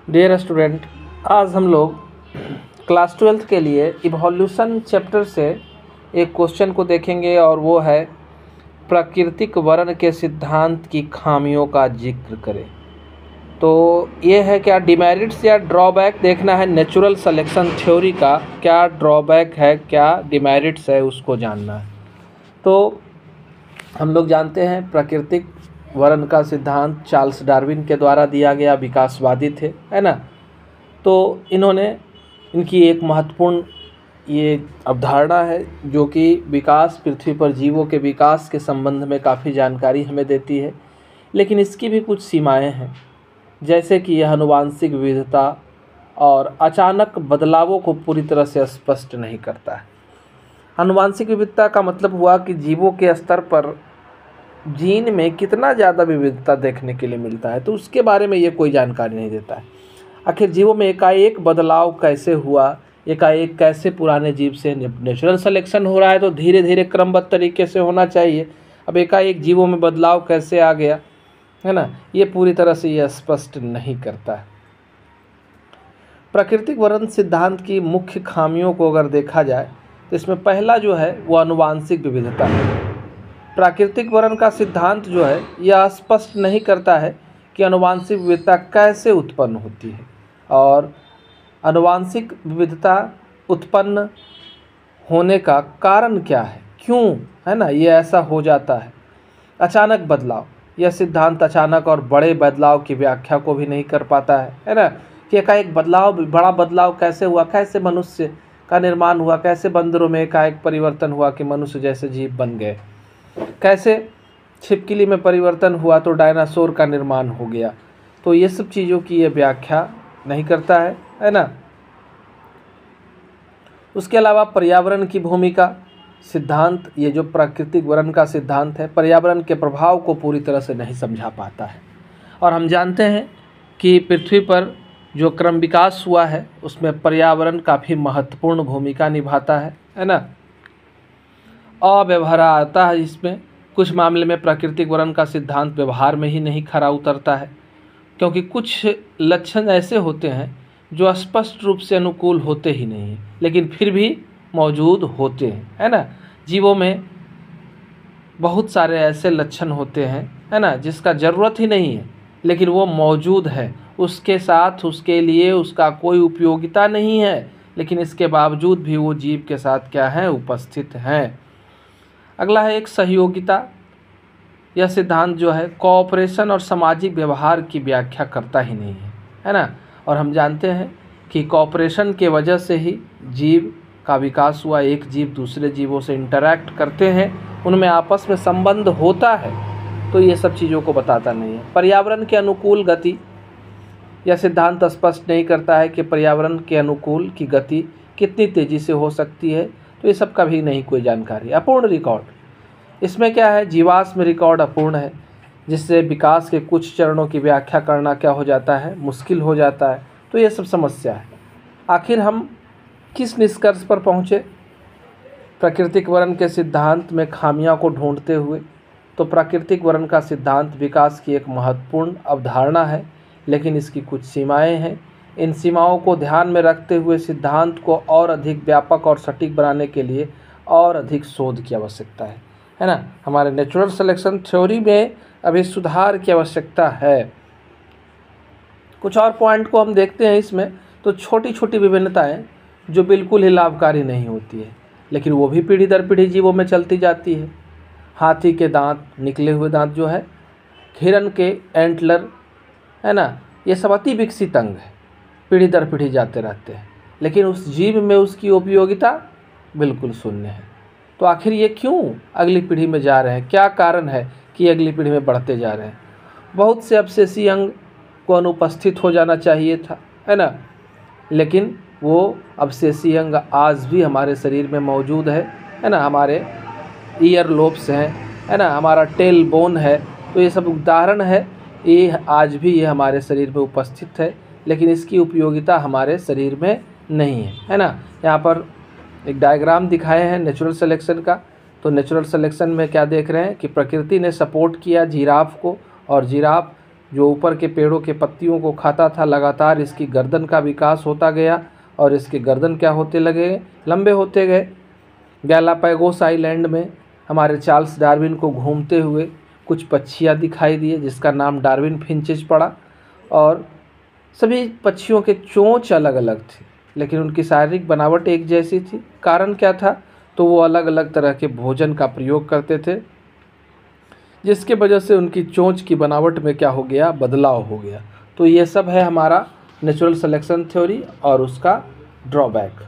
Dear student, आज हम लोग क्लास 12th के लिए इवोल्यूशन चैप्टर से एक क्वेश्चन को देखेंगे और वो है प्राकृतिक वर्ण के सिद्धांत की खामियों का जिक्र करें। तो ये है क्या डिमेरिट्स या ड्रॉबैक देखना है नेचुरल सिलेक्शन थ्योरी का, क्या ड्रॉबैक है क्या डिमेरिट्स है उसको जानना है। तो हम लोग जानते हैं प्राकृतिक वर्ण का सिद्धांत चार्ल्स डार्विन के द्वारा दिया गया विकासवादी थे, है ना। तो इनकी एक महत्वपूर्ण ये अवधारणा है जो कि विकास पृथ्वी पर जीवों के विकास के संबंध में काफ़ी जानकारी हमें देती है, लेकिन इसकी भी कुछ सीमाएं हैं, जैसे कि यह आनुवांशिक विविधता और अचानक बदलावों को पूरी तरह से स्पष्ट नहीं करता है। आनुवांशिक विविधता का मतलब हुआ कि जीवों के स्तर पर जीन में कितना ज़्यादा विविधता देखने के लिए मिलता है, तो उसके बारे में ये कोई जानकारी नहीं देता है। आखिर जीवों में एकाएक बदलाव कैसे हुआ, एकाएक कैसे पुराने जीव से नेचुरल सिलेक्शन हो रहा है तो धीरे धीरे क्रमबद्ध तरीके से होना चाहिए, अब एकाएक जीवों में बदलाव कैसे आ गया, है ना, ये पूरी तरह से ये स्पष्ट नहीं करता है। प्राकृतिक वर्ण सिद्धांत की मुख्य खामियों को अगर देखा जाए तो इसमें पहला जो है वो आनुवांशिक विविधता है। प्राकृतिक वर्ण का सिद्धांत जो है यह स्पष्ट नहीं करता है कि आनुवांशिक विविधता कैसे उत्पन्न होती है और आनुवांशिक विविधता उत्पन्न होने का कारण क्या है, क्यों, है ना, ये ऐसा हो जाता है। अचानक बदलाव, यह सिद्धांत अचानक और बड़े बदलाव की व्याख्या को भी नहीं कर पाता है ना, कि एकाएक बदलाव, बड़ा बदलाव कैसे हुआ, कैसे मनुष्य का निर्माण हुआ, कैसे बंदरों में एकाएक परिवर्तन हुआ कि मनुष्य जैसे जीव बन गए, कैसे छिपकली में परिवर्तन हुआ तो डायनासोर का निर्माण हो गया। तो ये सब चीज़ों की ये व्याख्या नहीं करता है ना। उसके अलावा पर्यावरण की भूमिका सिद्धांत, ये जो प्राकृतिक वर्ण का सिद्धांत है, पर्यावरण के प्रभाव को पूरी तरह से नहीं समझा पाता है। और हम जानते हैं कि पृथ्वी पर जो क्रम विकास हुआ है उसमें पर्यावरण काफ़ी महत्वपूर्ण भूमिका निभाता है ना। अव्यवहार आता है इसमें, कुछ मामले में प्राकृतिक वर्ण का सिद्धांत व्यवहार में ही नहीं खरा उतरता है, क्योंकि कुछ लक्षण ऐसे होते हैं जो स्पष्ट रूप से अनुकूल होते ही नहीं हैं लेकिन फिर भी मौजूद होते हैं, है ना। जीवों में बहुत सारे ऐसे लक्षण होते हैं, है ना, जिसका ज़रूरत ही नहीं है लेकिन वो मौजूद है, उसके साथ उसके लिए उसका कोई उपयोगिता नहीं है, लेकिन इसके बावजूद भी वो जीव के साथ क्या है, उपस्थित हैं। अगला है एक सहयोगिता। यह सिद्धांत जो है कोऑपरेशन और सामाजिक व्यवहार की व्याख्या करता ही नहीं है ना। और हम जानते हैं कि कोऑपरेशन के वजह से ही जीव का विकास हुआ, एक जीव दूसरे जीवों से इंटरैक्ट करते हैं, उनमें आपस में संबंध होता है, तो ये सब चीज़ों को बताता नहीं है। पर्यावरण के अनुकूल गति, यह सिद्धांत स्पष्ट नहीं करता है कि पर्यावरण के अनुकूल की गति कितनी तेज़ी से हो सकती है, तो ये सब का भी नहीं कोई जानकारी। अपूर्ण रिकॉर्ड, इसमें क्या है, जीवाश्म रिकॉर्ड अपूर्ण है, जिससे विकास के कुछ चरणों की व्याख्या करना क्या हो जाता है, मुश्किल हो जाता है। तो ये सब समस्या है। आखिर हम किस निष्कर्ष पर पहुँचे प्राकृतिक वर्ण के सिद्धांत में खामियां को ढूंढते हुए? तो प्राकृतिक वर्ण का सिद्धांत विकास की एक महत्वपूर्ण अवधारणा है, लेकिन इसकी कुछ सीमाएं हैं। इन सीमाओं को ध्यान में रखते हुए सिद्धांत को और अधिक व्यापक और सटीक बनाने के लिए और अधिक शोध की आवश्यकता है ना। हमारे नेचुरल सिलेक्शन थ्योरी में अभी सुधार की आवश्यकता है। कुछ और पॉइंट को हम देखते हैं इसमें, तो छोटी छोटी विभिन्नताएं जो बिल्कुल ही लाभकारी नहीं होती है, लेकिन वो भी पीढ़ी दर पीढ़ी जीवों में चलती जाती है। हाथी के दांत, निकले हुए दांत जो है, हिरन के एंटलर, है ना, ये सब अति विकसित अंग है, पीढ़ी दर पीढ़ी जाते रहते हैं, लेकिन उस जीव में उसकी उपयोगिता बिल्कुल शून्य है। तो आखिर ये क्यों अगली पीढ़ी में जा रहे हैं, क्या कारण है कि अगली पीढ़ी में बढ़ते जा रहे हैं? बहुत से अवशेषीय अंग को अनुपस्थित हो जाना चाहिए था, है ना, लेकिन वो अवशेषीय अंग आज भी हमारे शरीर में मौजूद है ना। हमारे ईयर लोब्स हैं, है ना, हमारा टेल बोन है, तो ये सब उदाहरण है, ये आज भी ये हमारे शरीर में उपस्थित है, लेकिन इसकी उपयोगिता हमारे शरीर में नहीं है ना। यहाँ पर एक डायग्राम दिखाए हैं नेचुरल सिलेक्शन का। तो नेचुरल सिलेक्शन में क्या देख रहे हैं कि प्रकृति ने सपोर्ट किया जिराफ को, और जिराफ जो ऊपर के पेड़ों के पत्तियों को खाता था, लगातार इसकी गर्दन का विकास होता गया और इसके गर्दन क्या होते लगे, लंबे होते गए। गैलापागोस आइलैंड में हमारे चार्ल्स डार्विन को घूमते हुए कुछ पक्षियाँ दिखाई दिए जिसका नाम डार्विन फिंचेस पड़ा, और सभी पक्षियों के चोंच अलग अलग थे लेकिन उनकी शारीरिक बनावट एक जैसी थी। कारण क्या था, तो वो अलग अलग तरह के भोजन का प्रयोग करते थे जिसके वजह से उनकी चोंच की बनावट में क्या हो गया, बदलाव हो गया। तो ये सब है हमारा नेचुरल सिलेक्शन थ्योरी और उसका ड्रॉबैक।